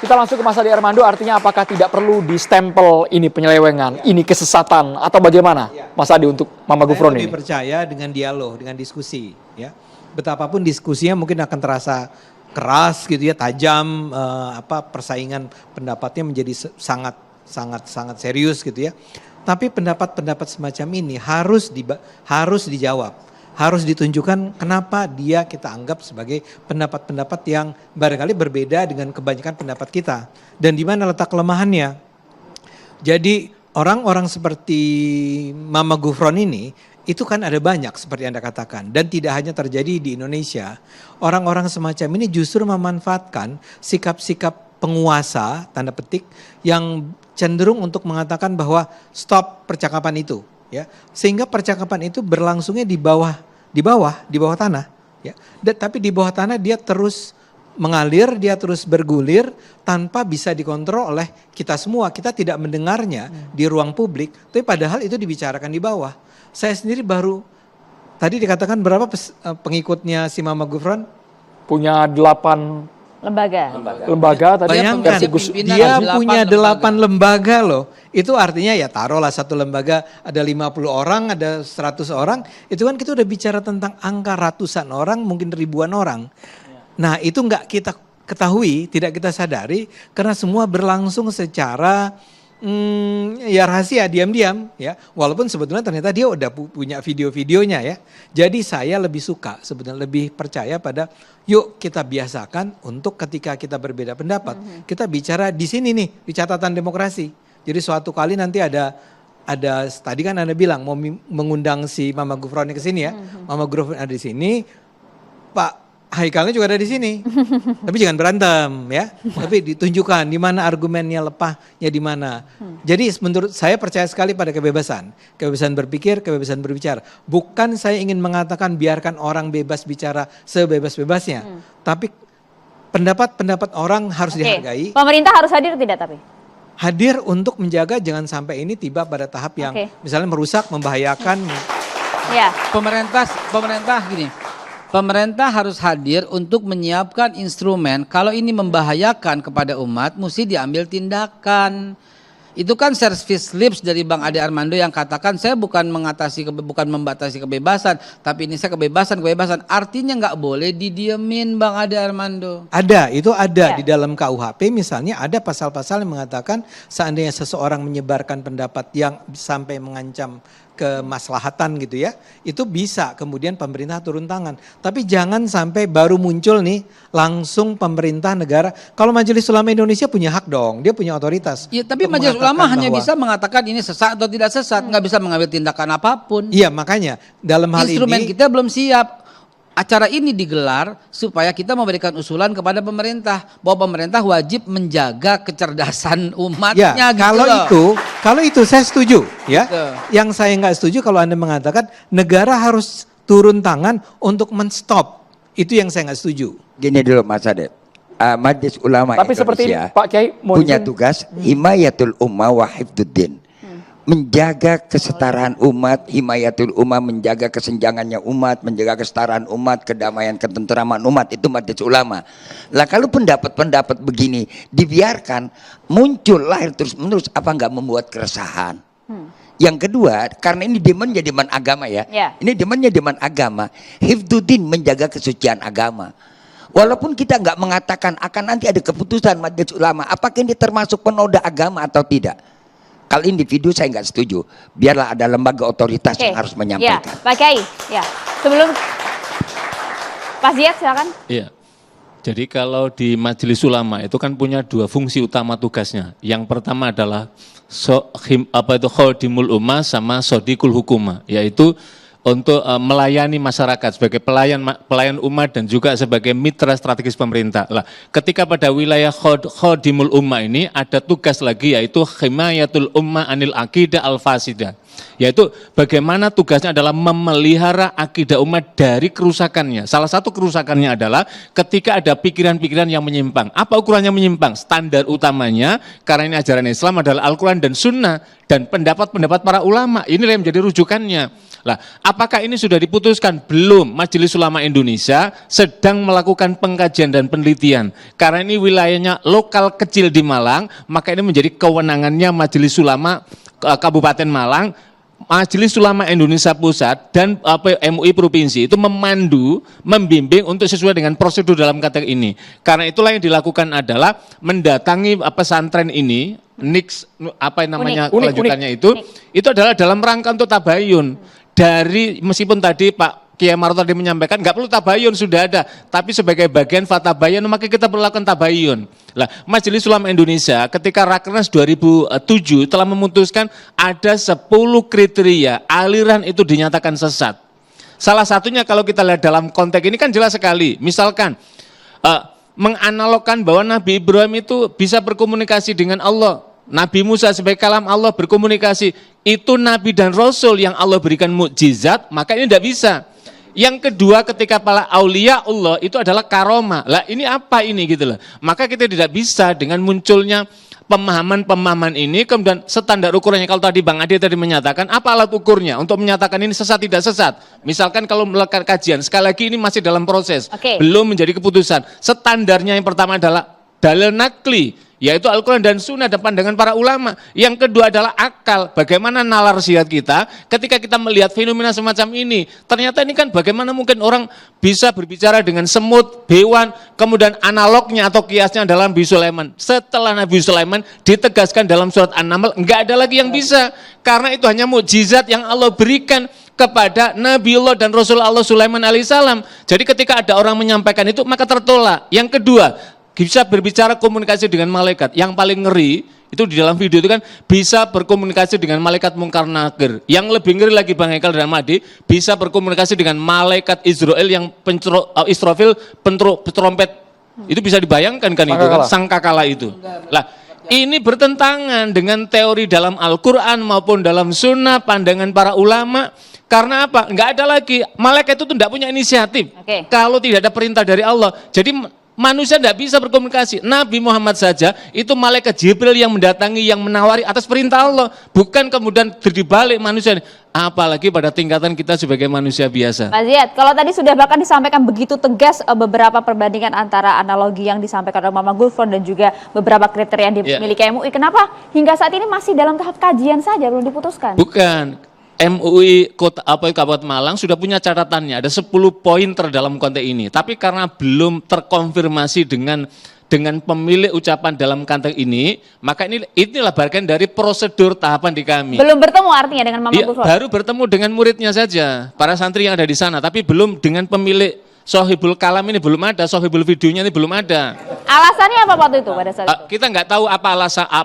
Kita langsung ke Mas Adi Armando, artinya apakah tidak perlu distempel ini penyelewengan, ini kesesatan, atau bagaimana Mas Adi untuk Mama Gufron Saya ini? lebih percaya dengan dialog, dengan diskusi. Ya, betapapun diskusinya mungkin akan terasa keras gitu ya, tajam, persaingan pendapatnya menjadi sangat serius gitu ya. Tapi pendapat-pendapat semacam ini harus dijawab. Harus ditunjukkan kenapa dia kita anggap sebagai pendapat-pendapat yang barangkali berbeda dengan kebanyakan pendapat kita. Dan di mana letak kelemahannya. Jadi orang-orang seperti Mama Gufron ini, itu kan ada banyak seperti Anda katakan. Dan tidak hanya terjadi di Indonesia. Orang-orang semacam ini justru memanfaatkan sikap-sikap penguasa, tanda petik, yang cenderung untuk mengatakan bahwa stop percakapan itu. Ya, sehingga percakapan itu berlangsungnya di bawah tanah, ya. Tapi di bawah tanah dia terus mengalir, dia terus bergulir tanpa bisa dikontrol oleh kita semua. Kita tidak mendengarnya di ruang publik, tapi padahal itu dibicarakan di bawah. Saya sendiri tadi dikatakan berapa pengikutnya si Mama Gufron? Punya 8 lembaga tadi. Bayangkan, dia punya 8 lembaga loh. Itu artinya ya taruhlah satu lembaga ada 50 orang, ada 100 orang. Itu kan kita udah bicara tentang angka ratusan orang, mungkin ribuan orang. Nah itu nggak kita ketahui, tidak kita sadari. Karena semua berlangsung secara ya rahasia, diam-diam ya. Walaupun sebetulnya ternyata dia udah punya video-videonya ya. Jadi saya lebih suka, sebetulnya lebih percaya pada yuk kita biasakan untuk ketika kita berbeda pendapat, kita bicara di sini nih, di catatan demokrasi. Jadi suatu kali nanti ada tadi kan Anda bilang mau mengundang si Mama Gufron ke sini ya. Mama Gufron ada di sini, Pak Haikalnya juga ada di sini. Tapi jangan berantem ya. Tapi ditunjukkan di mana argumennya, lepahnya di mana. Jadi menurut saya percaya sekali pada kebebasan. Kebebasan berpikir, kebebasan berbicara. Bukan saya ingin mengatakan biarkan orang bebas bicara sebebas-bebasnya. Tapi pendapat-pendapat orang harus dihargai. Pemerintah harus hadir tidak tapi? Hadir untuk menjaga jangan sampai ini tiba pada tahap yang misalnya merusak, membahayakan. Ya. Pemerintah gini. Pemerintah harus hadir untuk menyiapkan instrumen kalau ini membahayakan kepada umat mesti diambil tindakan. Itu kan service lips dari Bang Ade Armando yang katakan saya bukan membatasi kebebasan, tapi ini saya kebebasan. Artinya nggak boleh didiemin Bang Ade Armando. Itu ada di dalam KUHP misalnya ada pasal-pasal yang mengatakan seandainya seseorang menyebarkan pendapat yang sampai mengancam kemaslahatan gitu ya, itu bisa kemudian pemerintah turun tangan. Tapi jangan sampai baru muncul nih langsung pemerintah negara. Kalau Majelis Ulama Indonesia punya hak dong, dia punya otoritas. Iya, tapi Majelis Ulama hanya bisa mengatakan ini sesat atau tidak sesat, nggak bisa mengambil tindakan apapun. Iya, makanya dalam hal instrumen ini kita belum siap. Acara ini digelar supaya kita memberikan usulan kepada pemerintah bahwa pemerintah wajib menjaga kecerdasan umatnya. Ya, gitu kalau itu saya setuju ya. Gitu. Yang saya nggak setuju kalau Anda mengatakan negara harus turun tangan untuk menstop. Itu yang saya nggak setuju. Gini dulu Mas Ade. Majelis Ulama Tapi seperti Indonesia Pak Kiai punya tugas himayatul ummah wa hifdzuddin. Menjaga kesetaraan umat, himayatul ummah, menjaga kesenjangannya umat, menjaga kesetaraan umat, kedamaian, ketenteraman umat, itu Majelis Ulama. Lah kalau pendapat-pendapat begini dibiarkan, muncul lahir terus menerus, apa enggak membuat keresahan? Yang kedua, karena ini demandnya demand agama ya. Ini demandnya demand agama. Hifdzuddin, menjaga kesucian agama. Walaupun kita enggak mengatakan akan nanti ada keputusan Majelis Ulama, apakah ini termasuk penoda agama atau tidak? Kalau individu saya nggak setuju. Biarlah ada lembaga otoritas yang harus menyampaikan. Ya, Pak Kiai. Ya. Sebelum Pak Ziad silakan. Iya. Jadi kalau di Majelis Ulama itu kan punya 2 fungsi utama tugasnya. Yang pertama adalah khodimul ummah sama sodikul hukumah, yaitu untuk melayani masyarakat sebagai pelayan umat dan juga sebagai mitra strategis pemerintah. Lah, ketika pada wilayah khodimul ummah ini ada tugas lagi yaitu himayatul ummah anil aqidah al fasidah. yaitu bagaimana tugasnya adalah memelihara akidah umat dari kerusakannya. Salah satu kerusakannya adalah ketika ada pikiran-pikiran yang menyimpang. Apa ukurannya menyimpang? Standar utamanya, karena ini ajaran Islam adalah Al-Quran dan Sunnah, dan pendapat-pendapat para ulama. Inilah yang menjadi rujukannya. Lah, apakah ini sudah diputuskan? Belum. Majelis Ulama Indonesia sedang melakukan pengkajian dan penelitian. Karena ini wilayahnya lokal kecil di Malang, maka ini menjadi kewenangannya Majelis Ulama Kabupaten Malang, Majelis Ulama Indonesia Pusat, dan MUI Provinsi itu memandu, membimbing untuk sesuai dengan prosedur dalam konteks ini. Karena itulah yang dilakukan adalah mendatangi pesantren ini, kelanjutannya itu adalah dalam rangka untuk tabayun. Dari meskipun tadi Pak Kiai Maruf tadi menyampaikan nggak perlu tabayun, sudah ada, tapi sebagai bagian fatabayun maka kita perlu lakukan tabayun. Lah, Majelis Ulama Indonesia ketika Rakernas 2007 telah memutuskan ada 10 kriteria aliran itu dinyatakan sesat. Salah satunya kalau kita lihat dalam konteks ini kan jelas sekali, misalkan menganalogkan bahwa Nabi Ibrahim itu bisa berkomunikasi dengan Allah. Nabi Musa sebagai kalam Allah berkomunikasi, itu Nabi dan Rasul yang Allah berikan mukjizat, maka ini tidak bisa. Yang kedua, ketika para aulia Allah itu adalah karomah. Lah ini apa ini gitu loh. Maka kita tidak bisa dengan munculnya pemahaman-pemahaman ini, kemudian standar ukurannya, kalau tadi Bang Ade tadi menyatakan, apa alat ukurnya untuk menyatakan ini sesat tidak sesat? Misalkan kalau melakukan kajian, sekali lagi ini masih dalam proses, belum menjadi keputusan. Standarnya yang pertama adalah dalil nakli, yaitu Al-Quran dan Sunnah dan pandangan para ulama. Yang kedua adalah akal, bagaimana nalar sihat kita ketika kita melihat fenomena semacam ini. Ternyata ini kan bagaimana mungkin orang bisa berbicara dengan semut, hewan, kemudian analognya atau kiasnya dalam Nabi Sulaiman. Setelah Nabi Sulaiman ditegaskan dalam surat An-Naml, enggak ada lagi yang bisa, karena itu hanya mukjizat yang Allah berikan kepada Nabiullah dan Rasulullah Sulaiman alaihissalam. Jadi ketika ada orang menyampaikan itu maka tertolak. Yang kedua, bisa berbicara komunikasi dengan malaikat. Yang paling ngeri itu di dalam video itu kan bisa berkomunikasi dengan malaikat Munkar Nakir. Yang lebih ngeri lagi Bang Hekal dan Madi, bisa berkomunikasi dengan malaikat Israel yang Israfil petrompet. Itu bisa dibayangkan kan itu kan, sangkakala itu. Lah, ini bertentangan dengan teori dalam Al-Quran maupun dalam Sunnah, pandangan para ulama. Karena apa? Enggak ada lagi, malaikat itu tidak punya inisiatif kalau tidak ada perintah dari Allah. Jadi manusia tidak bisa berkomunikasi. Nabi Muhammad saja itu malaikat Jibril yang mendatangi, yang menawari atas perintah Allah, bukan kemudian dibalik manusia. Apalagi pada tingkatan kita sebagai manusia biasa. Mas Ziyad, kalau tadi sudah bahkan disampaikan begitu tegas beberapa perbandingan antara analogi yang disampaikan oleh Mama Gufron dan juga beberapa kriteria yang dimiliki MUI, kenapa hingga saat ini masih dalam tahap kajian saja, belum diputuskan? Bukan. MUI Kabupaten Malang sudah punya catatannya, ada 10 poin dalam konteks ini. Tapi karena belum terkonfirmasi dengan pemilik ucapan dalam konteks ini, maka inilah bagian dari prosedur tahapan di kami. Belum bertemu artinya dengan Mama Gufron? Baru bertemu dengan muridnya saja, para santri yang ada di sana, tapi belum dengan pemilik Sohibul Kalam ini, belum ada, Sohibul videonya ini belum ada. Alasannya apa waktu itu pada saat itu? Kita nggak tahu apa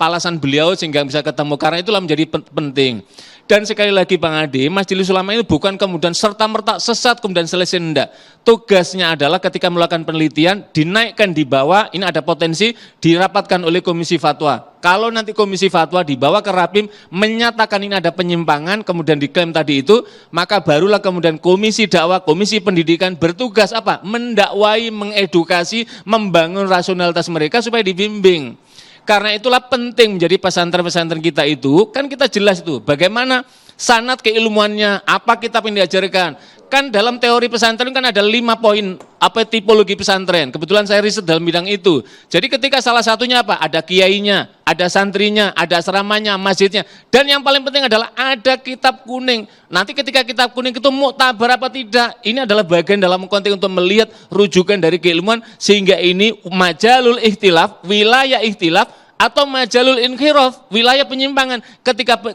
alasan beliau sehingga bisa ketemu, karena itulah menjadi penting. Dan sekali lagi Bang Ade, Majelis Ulama ini bukan kemudian serta-merta sesat kemudian selesai, enggak. Tugasnya adalah ketika melakukan penelitian, dinaikkan di bawah, ini ada potensi, dirapatkan oleh Komisi Fatwa. Kalau nanti Komisi Fatwa dibawa ke Rapim, menyatakan ini ada penyimpangan, kemudian diklaim tadi itu, maka barulah kemudian Komisi Dakwah, Komisi Pendidikan bertugas apa? Mendakwai, mengedukasi, membangun rasionalitas mereka supaya dibimbing. Karena itulah penting menjadi pesantren-pesantren kita itu, kan kita jelas itu, bagaimana sanad keilmuannya, apa kitab yang diajarkan. Kan dalam teori pesantren kan ada 5 poin, apa tipologi pesantren. Kebetulan saya riset dalam bidang itu. Jadi ketika salah satunya apa? Ada kiainya, ada santrinya, ada asramanya, masjidnya. Dan yang paling penting adalah ada kitab kuning. Nanti ketika kitab kuning itu muktabar apa tidak, ini adalah bagian dalam konteks untuk melihat rujukan dari keilmuan, sehingga ini majalul ikhtilaf, wilayah ikhtilaf, atau majalul inkhiraf, wilayah penyimpangan.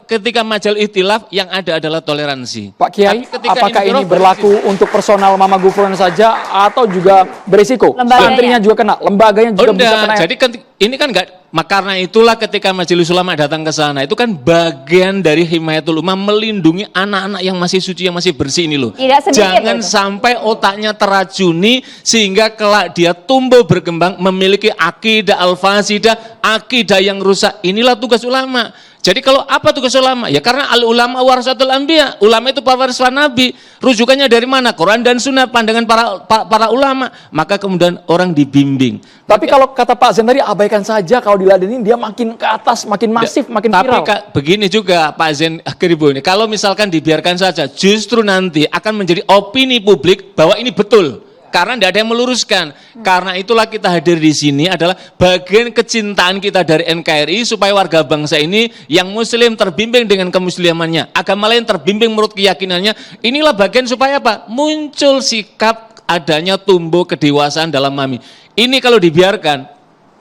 Ketika majal ikhtilaf, yang ada adalah toleransi. Pak Kiai, apakah ini berlaku untuk personal Mama Gufron saja atau juga berisiko? Santrinya juga kena, lembaganya juga bisa kena. Jadi ini kan enggak, karena itulah ketika Majelis Ulama datang ke sana, itu kan bagian dari himayatul ummah, melindungi anak-anak yang masih suci, yang masih bersih ini loh. Jangan sampai otaknya teracuni sehingga kelak dia tumbuh berkembang memiliki akidah al-fasidah, akidah yang rusak. Inilah tugas ulama. Jadi kalau apa tugas ulama? Ya karena al ulama warasatul anbiya. Ulama itu pewaris para nabi. Rujukannya dari mana? Quran dan Sunnah, pandangan para ulama. Maka kemudian orang dibimbing. Tapi kalau kata Pak Zen tadi, abaikan saja, kalau diladenin dia makin ke atas, makin masif, makin viral. Tapi begini juga Pak Zen Akhiribu ini, kalau misalkan dibiarkan saja, justru nanti akan menjadi opini publik bahwa ini betul. Karena tidak ada yang meluruskan. Karena itulah kita hadir di sini adalah bagian kecintaan kita dari NKRI supaya warga bangsa ini yang muslim terbimbing dengan kemuslimannya, agama lain terbimbing menurut keyakinannya. Inilah bagian supaya apa? Muncul sikap adanya tumbuh kedewasaan dalam memahami. Ini kalau dibiarkan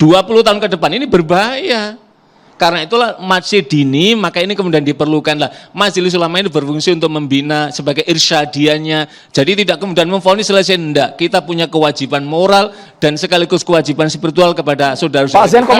20 tahun ke depan ini berbahaya. Karena itulah masjid dini, maka ini kemudian diperlukanlah. Majelis ulama ini berfungsi untuk membina sebagai irsyadiannya. Jadi tidak kemudian memvonis selesai, enggak. Kita punya kewajiban moral dan sekaligus kewajiban spiritual kepada saudara-saudara. Pak Zen,